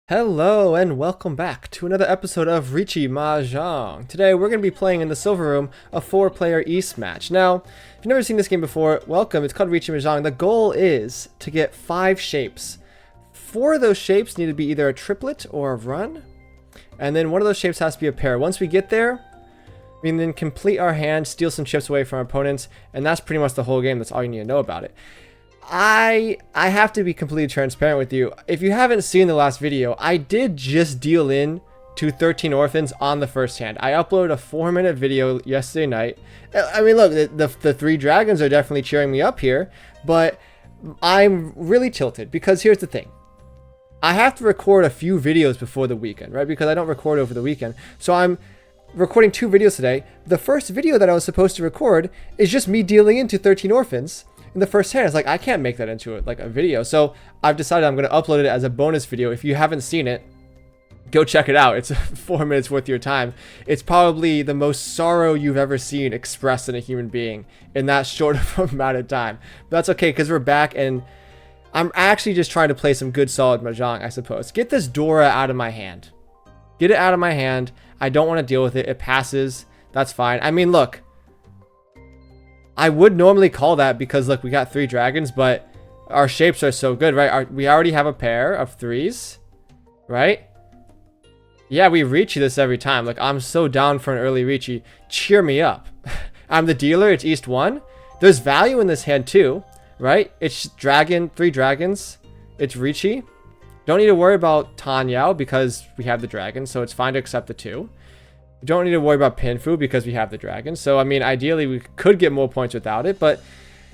Hello and welcome back to another episode of Riichi Mahjong. Today we're going to be playing in the Silver Room a 4-player East match. Now, if you've never seen this game before, welcome. It's called Riichi Mahjong. The goal is to get 5 shapes. 4 of those shapes need to be either a triplet or a run, and then one of those shapes has to be a pair. Once we get there, we can then complete our hand, steal some chips away from our opponents, and that's pretty much the whole game. That's all you need to know about it. I have to be completely transparent with you. If you haven't seen the last video, I did just deal in to 13 orphans on the first hand. I uploaded a 4-minute video yesterday night. I mean, look, the 3 dragons are definitely cheering me up here, but I'm really tilted because here's the thing. I have to record a few videos before the weekend, right? Because I don't record over the weekend. So I'm recording 2 videos today. The first video that I was supposed to record is just me dealing into 13 orphans. In the first hand, it's like I can't make that into a video, so I've decided I'm going to upload it as a bonus video. If you haven't seen it, go check it out. It's 4 minutes worth of your time. It's probably the most sorrow you've ever seen expressed in a human being in that short of amount of time. But that's okay because we're back, and I'm actually just trying to play some good solid Mahjong, I suppose. Get this DORA out of my hand. Get it out of my hand. I don't want to deal with it. It passes. That's fine. I mean, look. I would normally call that because, look, we got 3 dragons, but our shapes are so good, right? We already have a pair of 3s, right? Yeah, we Riichi this every time. Like, I'm so down for an early Riichi. Cheer me up. I'm the dealer. It's East 1. There's value in this hand, too, right? It's 3 dragons. It's Riichi. Don't need to worry about Tanyao because we have the dragon, so it's fine to accept the 2. We don't need to worry about Pinfu because we have the dragon. So, I mean, ideally, we could get more points without it, but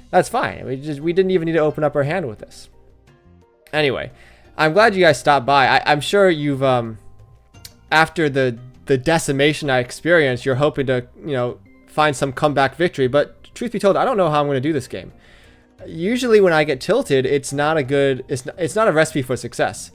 that's fine. We didn't even need to open up our hand with this. Anyway, I'm glad you guys stopped by. I'm sure you've, after the decimation I experienced, you're hoping to, find some comeback victory. But truth be told, I don't know how I'm going to do this game. Usually when I get tilted, it's not a recipe for success.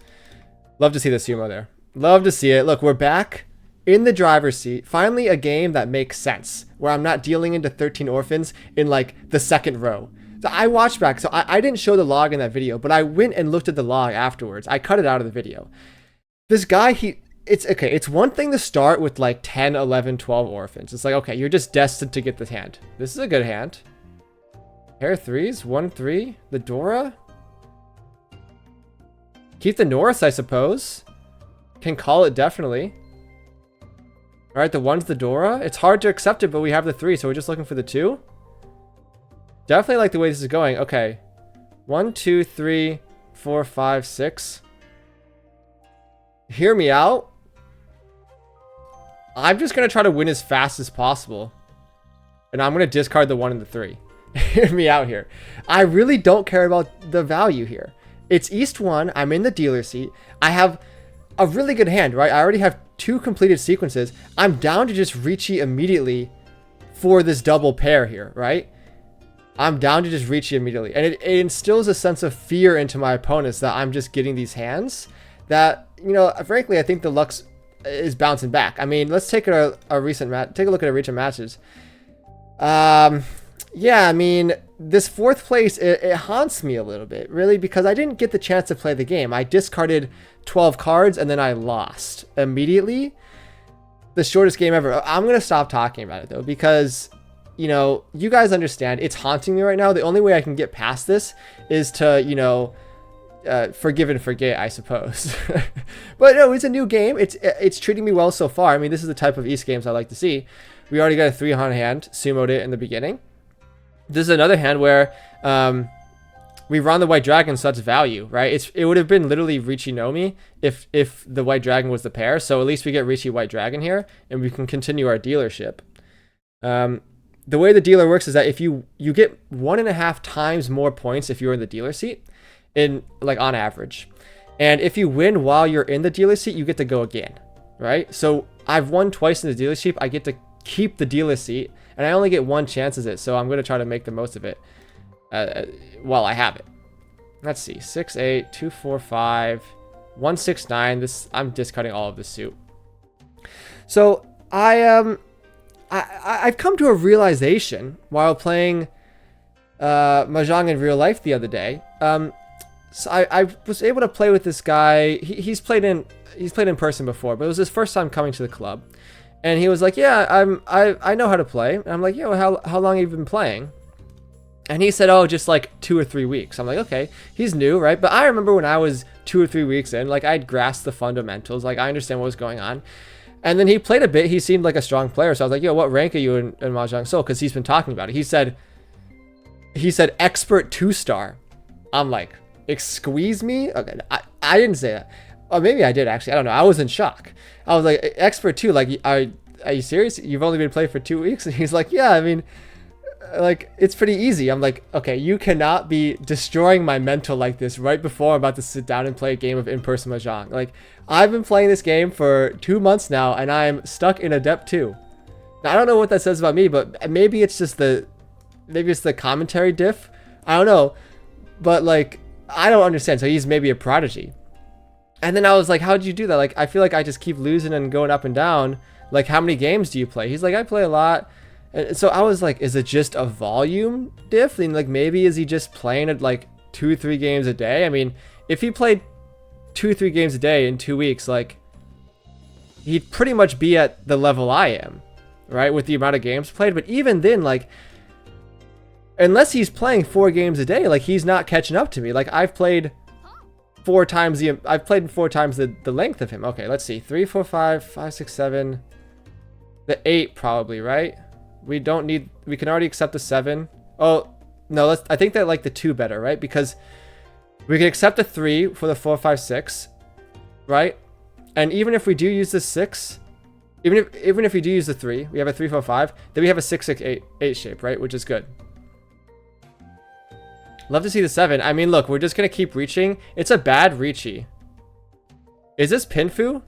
Love to see the Tsumo there. Love to see it. Look, we're back in the driver's seat. Finally a game that makes sense, where I'm not dealing into 13 orphans in like the second row. So I watched back, so I didn't show the log in that video, but I went and looked at the log afterwards. I cut it out of the video. This guy, it's okay. It's one thing to start with like 10, 11, 12 orphans. It's like, okay, you're just destined to get this hand. This is a good hand. Pair of 3s, 1, 3, the DORA. Keep the North, I suppose. Can call it definitely. All right, the 1's the DORA. It's hard to accept it, but we have the 3, so we're just looking for the 2. Definitely like the way this is going. Okay. 1, 2, 3, 4, 5, 6. Hear me out. I'm just going to try to win as fast as possible. And I'm going to discard the 1 and the 3. Hear me out here. I really don't care about the value here. It's East 1. I'm in the dealer seat. I have a really good hand, right? I already have 2 completed sequences. I'm down to just Riichi immediately for this double pair here, right? I'm down to just Riichi immediately. And it instills a sense of fear into my opponents that I'm just getting these hands that, frankly, I think the luck is bouncing back. I mean, let's take a recent match. Take a look at our recent matches. Yeah, I mean, this 4th place, it haunts me a little bit, really, because I didn't get the chance to play the game. I discarded 12 cards, and then I lost immediately. The shortest game ever. I'm going to stop talking about it, though, because, you guys understand. It's haunting me right now. The only way I can get past this is to, forgive and forget, I suppose. But, no, it's a new game. It's treating me well so far. I mean, this is the type of East games I like to see. We already got a 3 on hand. Sumoed it in the beginning. This is another hand where we run the white dragon, so that's value, right? It would have been literally Riichi Nomi if the white dragon was the pair. So at least we get Riichi white dragon here, and we can continue our dealership. The way the dealer works is that if you get 1.5 times more points if you're in the dealer seat, on average. And if you win while you're in the dealer seat, you get to go again, right? So I've won twice in the dealer seat. I get to keep the dealer seat. And I only get 1 chance at it, so I'm going to try to make the most of it while I have it. Let's see. 6, 8, 2, 4, 5, 1, 6, 9. I'm discarding all of this suit. So I've come to a realization while playing Mahjong in real life the other day. So I was able to play with this guy. He's played in person before, but it was his first time coming to the club. And he was like, yeah, I know how to play. And I'm like, yeah, well, how long have you been playing? And he said, oh, just like 2 or 3 weeks. I'm like, okay, he's new, right? But I remember when I was 2 or 3 weeks in, like I'd grasped the fundamentals, like I understand what was going on. And then he played a bit. He seemed like a strong player. So I was like, yo, what rank are you in Mahjong Soul? Because he's been talking about it. He said expert 2-star. I'm like, squeeze me? Okay, I didn't say that. Or maybe I did actually. I don't know. I was in shock. I was like, expert 2, like, are you serious? You've only been playing for 2 weeks? And he's like, yeah, I mean, like, it's pretty easy. I'm like, okay, you cannot be destroying my mental like this right before I'm about to sit down and play a game of in-person Mahjong. Like, I've been playing this game for 2 months now, and I'm stuck in Adept 2. Now, I don't know what that says about me, but maybe it's just maybe it's the commentary diff. I don't know. But, like, I don't understand. So he's maybe a prodigy. And then I was like, how'd you do that? Like, I feel like I just keep losing and going up and down. Like, how many games do you play? He's like, I play a lot. And so I was like, is it just a volume diff? And like, maybe is he just playing at like 2 or 3 games a day? I mean, if he played 2 or 3 games a day in 2 weeks, like, he'd pretty much be at the level I am, right? With the amount of games played. But even then, like, unless he's playing 4 games a day, like, he's not catching up to me. Like, I've played 4 times the length of him. Okay, let's see. 3, 4, 5, 5, 6, 7. The 8 probably, right? We can already accept the 7. Oh, no, I think that like the 2 better, right? Because we can accept the 3 for the 4, 5, 6, right? And even if we do use the 6, even if we do use the 3, we have a 3, 4, 5, then we have a 6, 6, 8 shape, right? Which is good. Love to see the 7. I mean, look, we're just going to keep reaching. It's a bad Riichi. Is this Pinfu?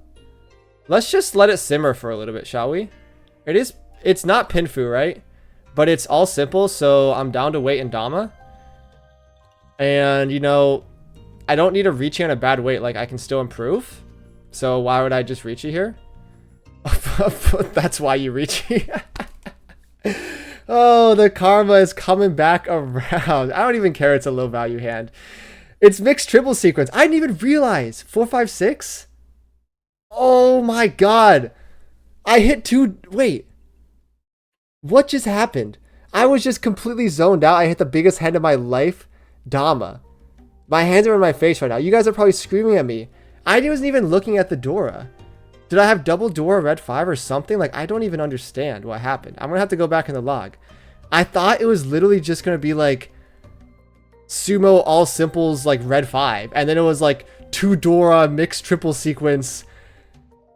Let's just let it simmer for a little bit, shall we? It's not Pinfu, right? But it's all simple, so I'm down to wait in Dama. And, you know, I don't need a Riichi on a bad weight. Like, I can still improve. So why would I just Riichi here? That's why you Riichi. Oh, the karma is coming back around. I don't even care it's a low value hand. It's mixed triple sequence. I didn't even realize. 4, 5, 6? Oh my god. I hit 2. Wait. What just happened? I was just completely zoned out. I hit the biggest hand of my life. Dama. My hands are in my face right now. You guys are probably screaming at me. I wasn't even looking at the DORA. Did I have double DORA red 5 or something? Like, I don't even understand what happened. I'm going to have to go back in the log. I thought it was literally just going to be like Tsumo all simples like red 5. And then it was like 2 DORA mixed triple sequence.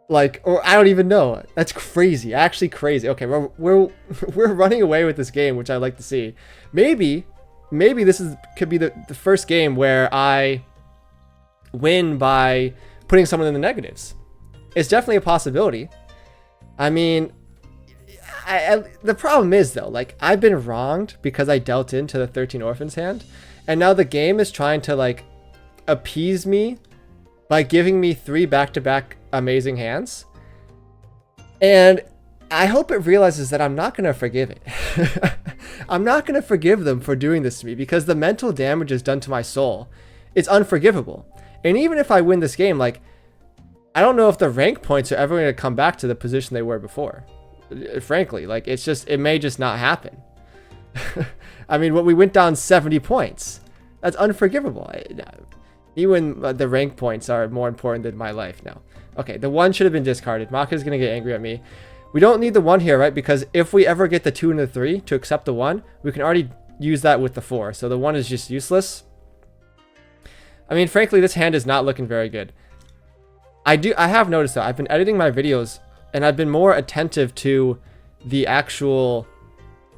Like, or I don't even know. That's crazy. Actually crazy. Okay, we're running away with this game, which I like to see. Maybe this could be the first game where I win by putting someone in the negatives. It's definitely a possibility. I mean, the problem is though, like, I've been wronged because I dealt into the 13 Orphans hand, and now the game is trying to like appease me by giving me 3 back-to-back amazing hands. And I hope it realizes that I'm not going to forgive it. I'm not going to forgive them for doing this to me because the mental damage is done to my soul. It's unforgivable. And even if I win this game, like, I don't know if the rank points are ever going to come back to the position they were before. Frankly, like, it may just not happen. I mean, we went down 70 points. That's unforgivable. Even the rank points are more important than my life now. Okay, the 1 should have been discarded. Maka's going to get angry at me. We don't need the 1 here, right? Because if we ever get the 2 and the 3 to accept the 1, we can already use that with the 4. So the 1 is just useless. I mean, frankly, this hand is not looking very good. I have noticed though, I've been editing my videos and I've been more attentive to the actual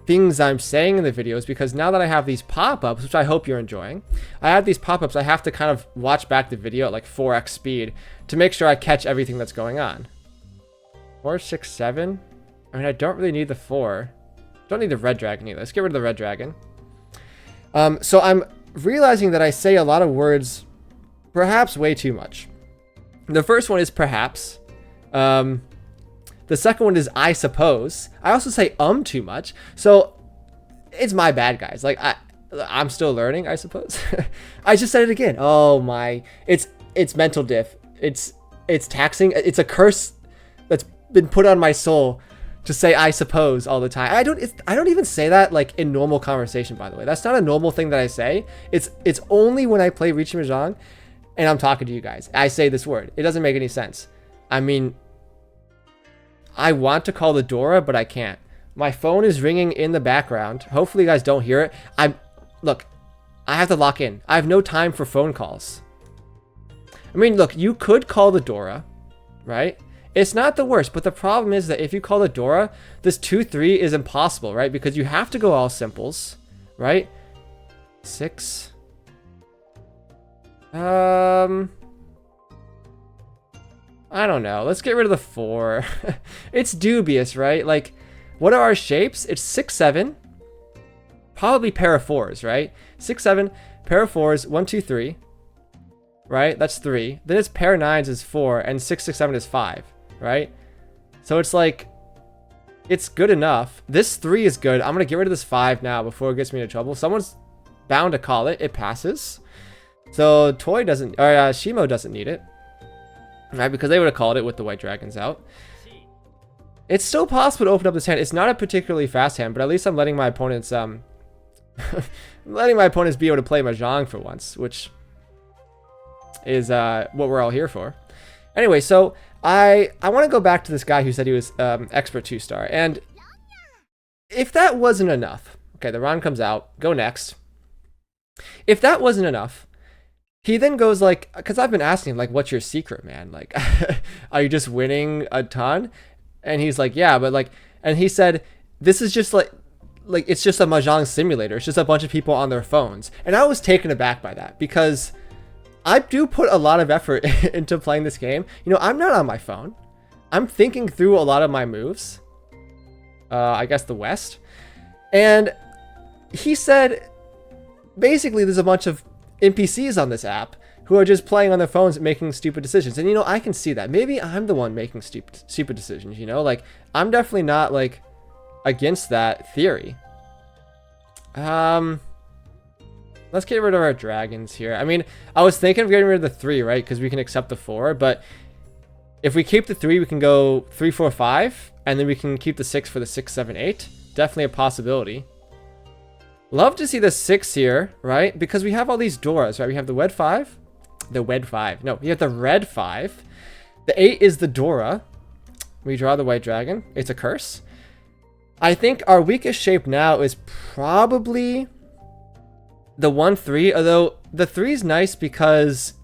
things I'm saying in the videos, because now that I have these pop-ups, which I hope you're enjoying, I have these pop-ups, I have to kind of watch back the video at like 4x speed to make sure I catch everything that's going on. 4, 6, 7. I mean, I don't really need the 4. Don't need the red dragon either. Let's get rid of the red dragon. So I'm realizing that I say a lot of words, perhaps way too much. The first one is perhaps. The second one is I suppose. I also say too much. So it's my bad, guys. Like, I'm still learning, I suppose. I just said it again. Oh my, it's mental diff. It's taxing. It's a curse that's been put on my soul to say I suppose all the time. I don't even say that like in normal conversation, by the way. That's not a normal thing that I say. It's only when I play Riichi Mahjong and I'm talking to you guys. I say this word. It doesn't make any sense. I mean, I want to call the DORA, but I can't. My phone is ringing in the background. Hopefully you guys don't hear it. Look, I have to lock in. I have no time for phone calls. I mean, look, you could call the DORA, right? It's not the worst, but the problem is that if you call the DORA, this 2-3 is impossible, right? Because you have to go all simples, right? 6. I don't know. Let's get rid of the 4. It's dubious, right? Like, what are our shapes? It's 6, 7. Probably pair of 4s, right? 6, 7, pair of 4s, 1, 2, 3. Right? That's 3. Then it's pair of 9s is 4, and 6, 6, 7 is 5, right? So it's like, it's good enough. This 3 is good. I'm going to get rid of this 5 now before it gets me into trouble. Someone's bound to call it. It passes. So Toy doesn't, or Shimo doesn't need it. Right? Because they would have called it with the white dragons out. It's still possible to open up this hand. It's not a particularly fast hand, but at least I'm letting my opponents, letting my opponents be able to play Mahjong for once, which is what we're all here for. Anyway, so I want to go back to this guy who said he was expert 2-star, and if that wasn't enough, okay, the Ron comes out, go next. If that wasn't enough, he then goes like, because I've been asking him, like, what's your secret, man? Like, are you just winning a ton? And he's like, yeah, but like, and he said, this is just like it's just a Mahjong simulator. It's just a bunch of people on their phones. And I was taken aback by that because I do put a lot of effort into playing this game. You know, I'm not on my phone. I'm thinking through a lot of my moves. I guess the West. And he said, basically, there's a bunch of NPCs on this app who are just playing on their phones making stupid decisions. And, you know, I can see that. Maybe I'm the one making stupid decisions, you know? Like, I'm definitely not, like, against that theory. Let's get rid of our dragons here. I mean, I was thinking of getting rid of the 3, right? Because we can accept the 4. But if we keep the 3, we can go 3, 4, 5. And then we can keep the 6 for the 6, 7, 8. Definitely a possibility. Love to see the 6 here, right? Because we have all these DORAs, right? We have the Wed 5. The Wed 5. No, we have the Red 5. The 8 is the DORA. We draw the white dragon. It's a curse. I think our weakest shape now is probably the 1, 3. Although the 3 is nice because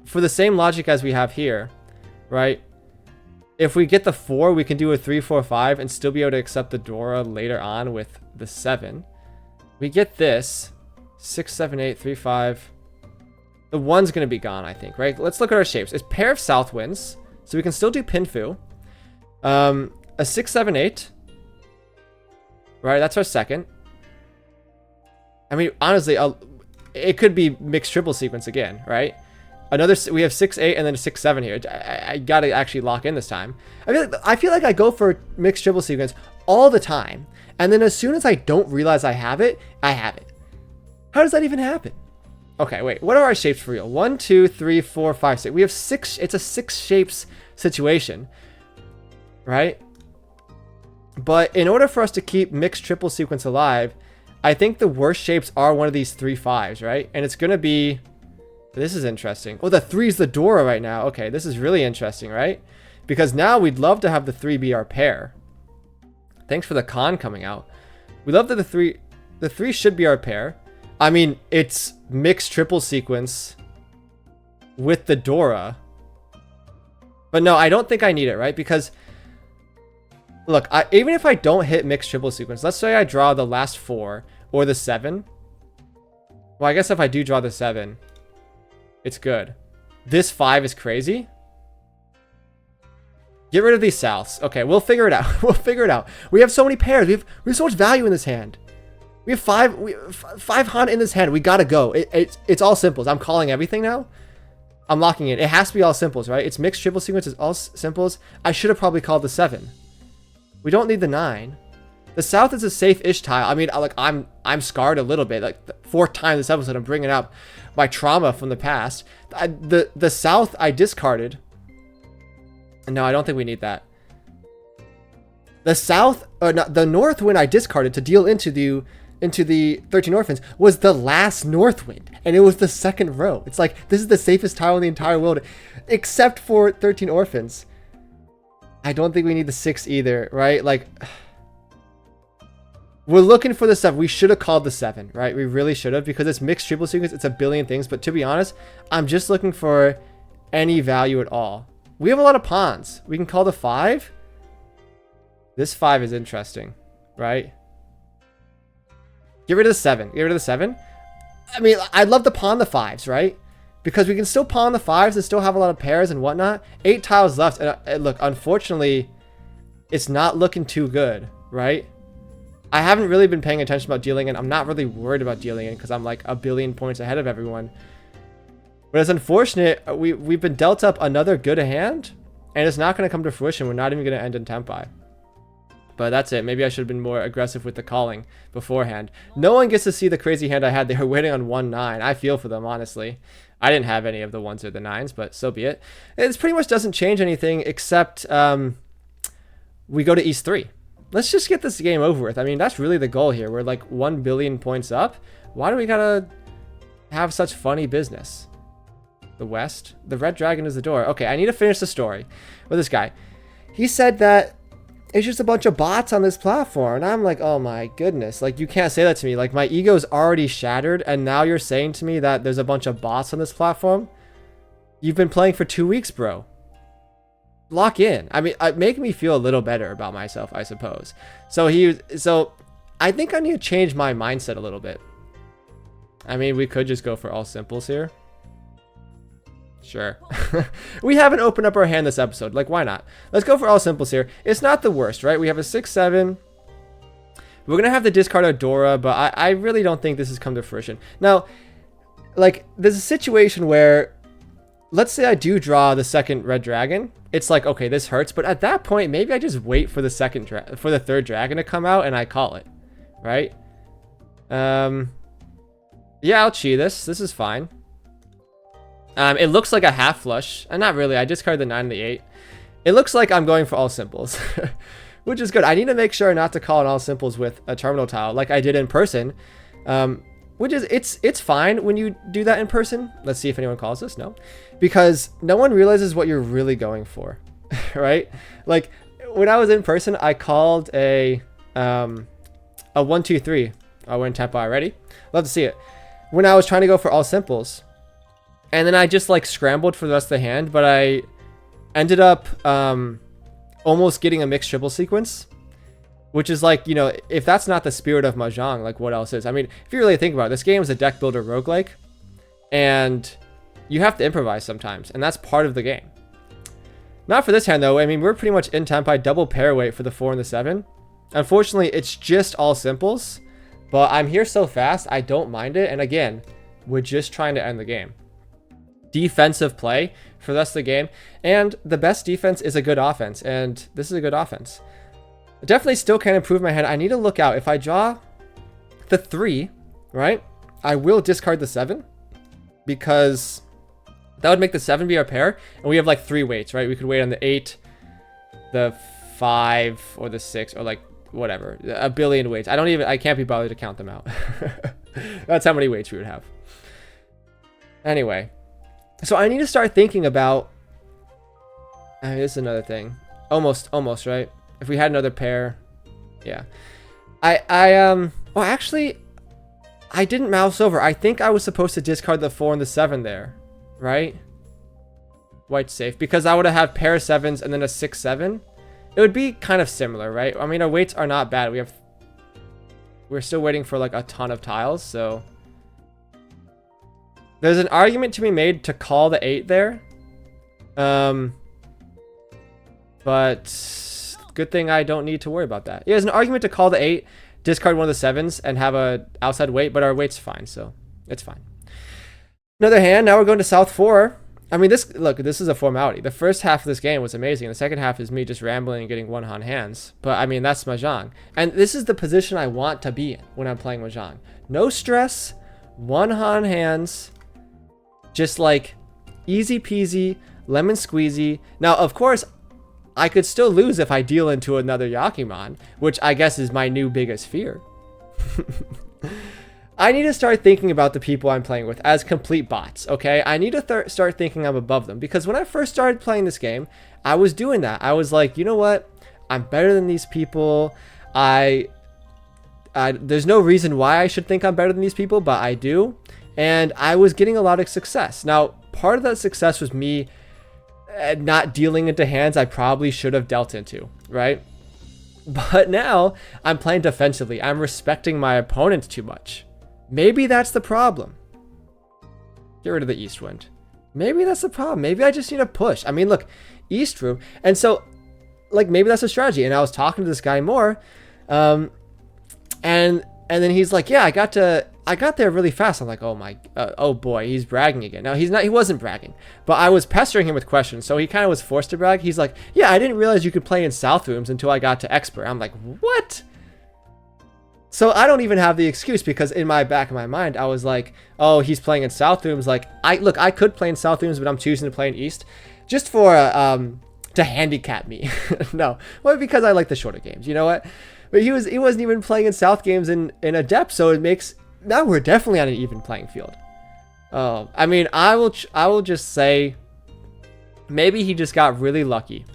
for the same logic as we have here, right? If we get the 4, we can do a 3, 4, 5 and still be able to accept the DORA later on with the 7. We get this 6, 7, 8, 3, 5. The 1's going to be gone, I think, right? Let's look at our shapes. It's pair of south winds, so we can still do Pinfu. A 6, 7, 8. Right, that's our second. I mean, honestly, it could be mixed triple sequence again, right? We have 6, 8, and then a 6, 7 here. I got to actually lock in this time. I feel like I go for mixed triple sequence all the time, and then as soon as I don't realize I have it, I have it. How does that even happen? Okay, wait. What are our shapes for real? 1, 2, 3, 4, 5, 6. We have 6. It's a 6 shapes situation, right? But in order for us to keep mixed triple sequence alive, I think the worst shapes are one of these 3, 5s, right? And it's going to be... This is interesting. Oh, the 3 is the DORA right now. Okay, this is really interesting, right? Because now we'd love to have the 3 be our pair. Thanks for the con coming out. We love that the 3 should be our pair. I mean, it's mixed triple sequence with the DORA. But no, I don't think I need it, right? Because, look, even if I don't hit mixed triple sequence, let's say I draw the last 4 or the 7. Well, I guess if I do draw the 7, it's good. This 5 is crazy. Get rid of these souths. Okay, we'll figure it out. We'll figure it out. We have so many pairs. We have so much value in this hand. We have 5 Han in this hand. We gotta go. It's all simples. I'm calling everything now. I'm locking it. It has to be all simples, right? It's mixed triple sequence. It's all simples. I should have probably called the 7. We don't need the 9. The south is a safe-ish tile. I mean, like I'm scarred a little bit. Like the 4th time this episode, I'm bringing up my trauma from the past. The south I discarded. No, I don't think we need that. The south, or not, the north wind I discarded to deal into the 13 orphans was the last north wind, and it was the 2nd row. It's like this is the safest tile in the entire world, except for 13 orphans. I don't think we need the 6 either, right? Like, we're looking for the 7. We should have called the 7, right? We really should have, because it's mixed triple sequence. It's a billion things, but to be honest, I'm just looking for any value at all. We have a lot of pawns. We can call the 5. This 5 is interesting, right? Get rid of the 7. Get rid of the 7. I mean, I'd love to pawn the 5s, right? Because we can still pawn the 5s and still have a lot of pairs and whatnot. 8 tiles left. And look, unfortunately, it's not looking too good, right? I haven't really been paying attention about dealing in. I'm not really worried about dealing in because I'm like a billion points ahead of everyone. But it's unfortunate. We've been dealt up another good hand, and it's not going to come to fruition. We're not even going to end in tempai. But that's it. Maybe I should have been more aggressive with the calling beforehand. No one gets to see the crazy hand I had. They were waiting on 1-9. I feel for them, honestly. I didn't have any of the 1s or the 9s, but so be it. It pretty much doesn't change anything except we go to East 3. Let's just get this game over with. I mean, that's really the goal here. We're like 1 billion points up. Why do we gotta have such funny business? The West? The Red Dragon is the door. Okay, I need to finish the story with this guy. He said that it's just a bunch of bots on this platform. And I'm like, oh my goodness. Like, you can't say that to me. Like, my ego's already shattered. And now you're saying to me that there's a bunch of bots on this platform? You've been playing for 2 weeks, bro. Lock in. I mean, make me feel a little better about myself, I suppose. So I think I need to change my mindset a little bit. I mean, we could just go for all simples here. Sure. We haven't opened up our hand this episode. Like, why not? Let's go for all simples here. It's not the worst, right? We have a 6-7. We're going to have to discard our DORA, but I really don't think this has come to fruition. Now, like, there's a situation where, let's say I do draw the 2nd Red Dragon. It's like, okay, this hurts. But at that point, maybe I just wait for the 3rd dragon to come out and I call it, right? Yeah, I'll chi this. This is fine. It looks like a half flush. And not really. I discarded the 9 and the 8. It looks like I'm going for all simples, which is good. I need to make sure not to call an all simples with a terminal tile like I did in person. Which is, it's fine when you do that in person. Let's see if anyone calls this. No, because no one realizes what you're really going for, right? Like when I was in person, I called a 1-2-3. I went tempo already. Love to see it. When I was trying to go for all simples, and then I just like scrambled for the rest of the hand, but I ended up almost getting a mixed triple sequence. Which is like, you know, if that's not the spirit of Mahjong, like what else is? I mean, if you really think about it, this game is a deck builder roguelike. And you have to improvise sometimes. And that's part of the game. Not for this hand, though. I mean, we're pretty much in tempi, double pair weight for the 4 and the 7. Unfortunately, it's just all simples. But I'm here so fast, I don't mind it. And again, we're just trying to end the game. Defensive play for the rest of the game. And the best defense is a good offense. And this is a good offense. Definitely still can improve my hand. I need to look out. If I draw the 3, right, I will discard the 7 because that would make the 7 be our pair. And we have like 3 weights, right? We could wait on the 8, the 5, or the 6, or like whatever. A billion weights. I can't be bothered to count them out. That's how many weights we would have. Anyway, so I need to start thinking about, I mean, this is another thing. Almost, right? If we had another pair, yeah. Well, actually, I didn't mouse over. I think I was supposed to discard the 4 and the 7 there, right? White's safe, because I would have had pair 7s and then a 6-7. It would be kind of similar, right? I mean, our weights are not bad. We're still waiting for like a ton of tiles, so. There's an argument to be made to call the 8 there. But good thing I don't need to worry about that. Yeah, there's an argument to call the 8, discard one of the 7s, and have a outside weight, but our weight's fine, so it's fine. Another hand. Now we're going to South 4. I mean, this is a formality. The first half of this game was amazing. The second half is me just rambling and getting one-hand hands. But I mean, that's Mahjong. And this is the position I want to be in when I'm playing Mahjong. No stress, one-hand hands, just like easy peasy, lemon squeezy. Now, of course, I could still lose if I deal into another Yakuman, which I guess is my new biggest fear. I need to start thinking about the people I'm playing with as complete bots, okay? I need to start thinking I'm above them, because when I first started playing this game, I was doing that. I was like, you know what? I'm better than these people. There's no reason why I should think I'm better than these people, but I do. And I was getting a lot of success. Now, part of that success was me not dealing into hands I probably should have dealt into, right? But now I'm playing defensively. I'm respecting my opponents too much. Maybe that's the problem. Get rid of the east wind. Maybe that's the problem. Maybe I just need to push. I mean, look, east room. And so, like, maybe that's a strategy. And I was talking to this guy more. And then he's like, yeah, I got there really fast. I'm like, oh boy, he's bragging again. No, he wasn't bragging, but I was pestering him with questions. So he kind of was forced to brag. He's like, yeah, I didn't realize you could play in south rooms until I got to expert. I'm like, what? So I don't even have the excuse, because in my back of my mind, I was like, oh, he's playing in south rooms. Like, I could play in south rooms, but I'm choosing to play in east just for, to handicap me. No, well, because I like the shorter games, you know what? But he wasn't even playing in south games in Adept. So it makes, now we're definitely on an even playing field. I mean, I will just say, maybe he just got really lucky,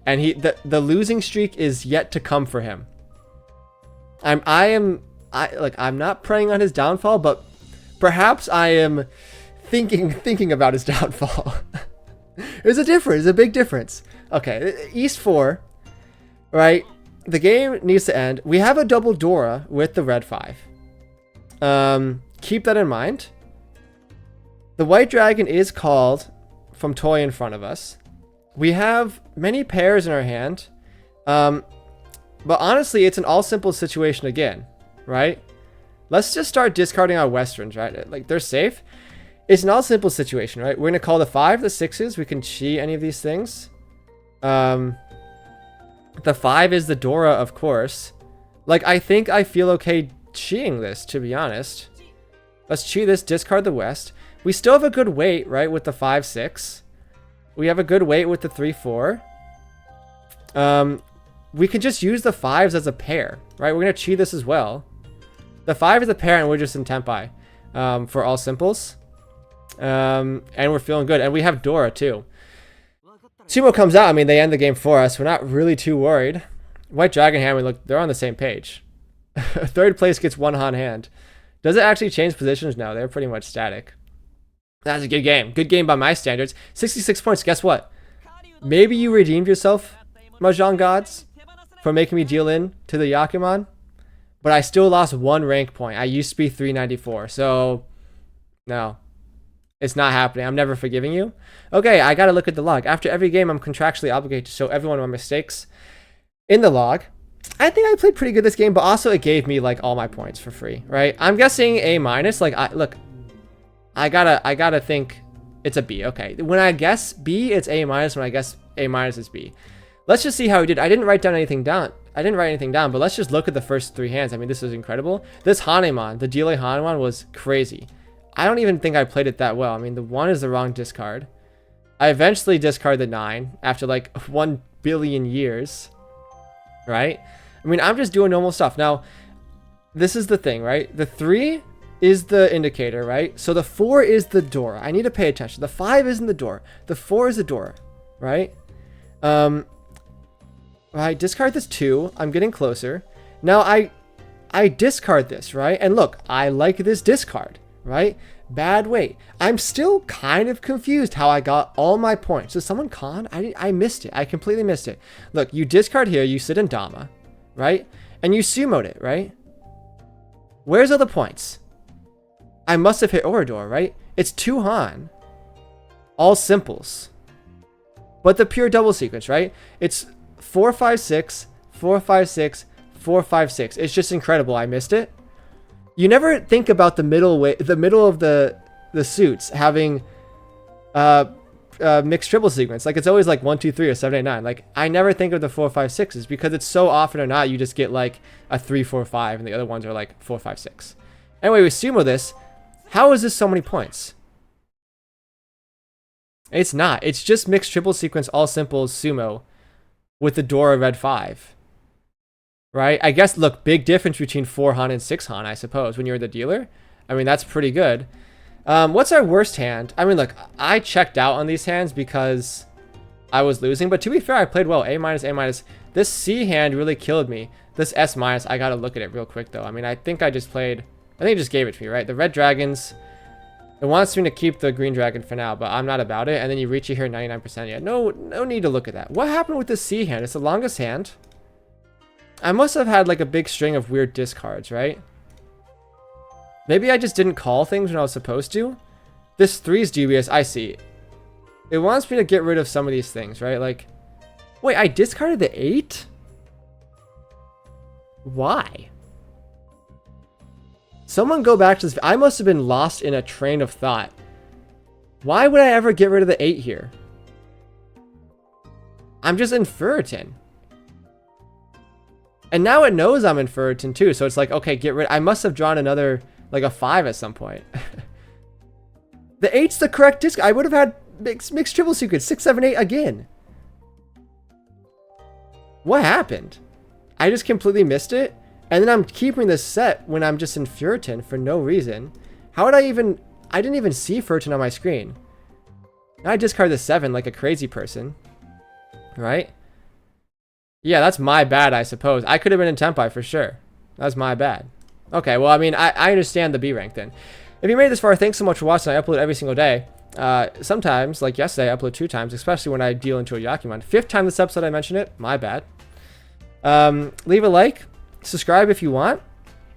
and the losing streak is yet to come for him. I'm not preying on his downfall, but perhaps I am thinking about his downfall. There's a difference, a big difference. Okay, East 4, right? The game needs to end. We have a double DORA with the red 5. Keep that in mind. The white dragon is called from toy in front of us. We have many pairs in our hand. But honestly, it's an all simple situation again, right? Let's just start discarding our westerns, right? Like, they're safe. It's an all simple situation, right? We're going to call the 5 the 6s. We can chi any of these things. The 5 is the DORA, of course. Like, I think I feel okay chiing this, to be honest. Let's chi this, discard the west. We still have a good weight, right, with the 5-6. We have a good weight with the 3-4. We can just use the 5s as a pair, right? We're going to chi this as well. The 5 is a pair, and we're just in tempai for all simples. And we're feeling good. And we have DORA, too. Tsumo comes out. I mean, they end the game for us. We're not really too worried. White Dragon Hammer, look, they're on the same page. Third place gets one on hand. Does it actually change positions? No, they're pretty much static. That's a good game. Good game by my standards. 66 points. Guess what? Maybe you redeemed yourself, Mahjong gods, for making me deal in to the Yakuman, but I still lost 1 rank point. I used to be 394, so no, it's not happening. I'm never forgiving you. Okay, I gotta look at the log. After every game, I'm contractually obligated to show everyone my mistakes in the log. I think I played pretty good this game, but also it gave me like all my points for free, right? I'm guessing A-. Like, I gotta think it's a B. Okay, when I guess B, it's A-. When I guess A- is B. Let's just see how he did. I didn't write anything down, but let's just look at the first 3 hands. I mean, this was incredible. This Haneman, the delay Haneman, was crazy. I don't even think I played it that well. I mean, the 1 is the wrong discard. I eventually discard the 9 after like 1 billion years, right? I mean, I'm just doing normal stuff. Now, this is the thing, right? The 3 is the indicator, right? So the 4 is the DORA. I need to pay attention. The 5 isn't the DORA. The 4 is the DORA, right? Right, discard this 2. I'm getting closer. Now I discard this, right? And look, I like this discard, right? Bad weight. I'm still kind of confused how I got all my points. Did someone con? I missed it. I completely missed it. Look, you discard here, you sit in Dama, right? And you sumoed it, right? Where's all the points? I must have hit Orador, right? It's 2 Han. All simples. But the pure double sequence, right? It's 4-5-6, 4-5-6, 4-5-6. It's just incredible. I missed it. You never think about the middle way, the middle of the suits having mixed triple sequence. Like, it's always like 1, 2, 3 or 7, 8, 9. Like, I never think of the 4, 5, 6s because it's so often or not you just get like a 3, 4, 5 and the other ones are like 4, 5, 6. Anyway, we Tsumo this. How is this so many points? It's not. It's just mixed triple sequence, all simple Tsumo with the DORA red 5. Right? I guess, look, big difference between 4 Han and 6 Han, I suppose, when you're the dealer. I mean, that's pretty good. What's our worst hand? I mean, look, I checked out on these hands because I was losing, but to be fair, I played well. A minus, A minus. This C hand really killed me. This S minus, I gotta look at it real quick though. I mean, I think it just gave it to me, right? The red dragons, it wants me to keep the green dragon for now, but I'm not about it. And then you reach it here 99%. Yeah, no need to look at that. What happened with the C hand? It's the longest hand. I must have had like a big string of weird discards, right? Maybe I just didn't call things when I was supposed to. This 3 is dubious. I see. It wants me to get rid of some of these things, right? Like, wait, I discarded the 8? Why? Someone go back to this. I must have been lost in a train of thought. Why would I ever get rid of the 8 here? I'm just in Ferritin. And now it knows I'm in Ferritin too. So it's like, okay, get rid. I must have drawn another, like a 5 at some point. The 8's the correct disc. I would have had mixed triple sequence 6, 7, 8 again. What happened? I just completely missed it. And then I'm keeping this set when I'm just in Ferritin for no reason. How would I didn't even see Ferritin on my screen. Now I discard the 7 like a crazy person. Right? Yeah, that's my bad, I suppose. I could have been in Tempai for sure. That's my bad. Okay, well, I mean, I understand the B rank then. If you made it this far, thanks so much for watching. I upload every single day. Sometimes, like yesterday, I upload 2 times, especially when I deal into a Yakuman. 5th time this episode I mentioned it. My bad. Leave a like. Subscribe if you want.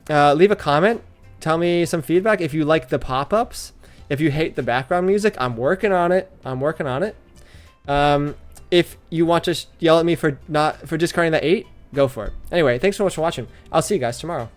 Leave a comment. Tell me some feedback. If you like the pop-ups. If you hate the background music, I'm working on it. If you want to yell at me for discarding the 8, go for it. Anyway, thanks so much for watching. I'll see you guys tomorrow.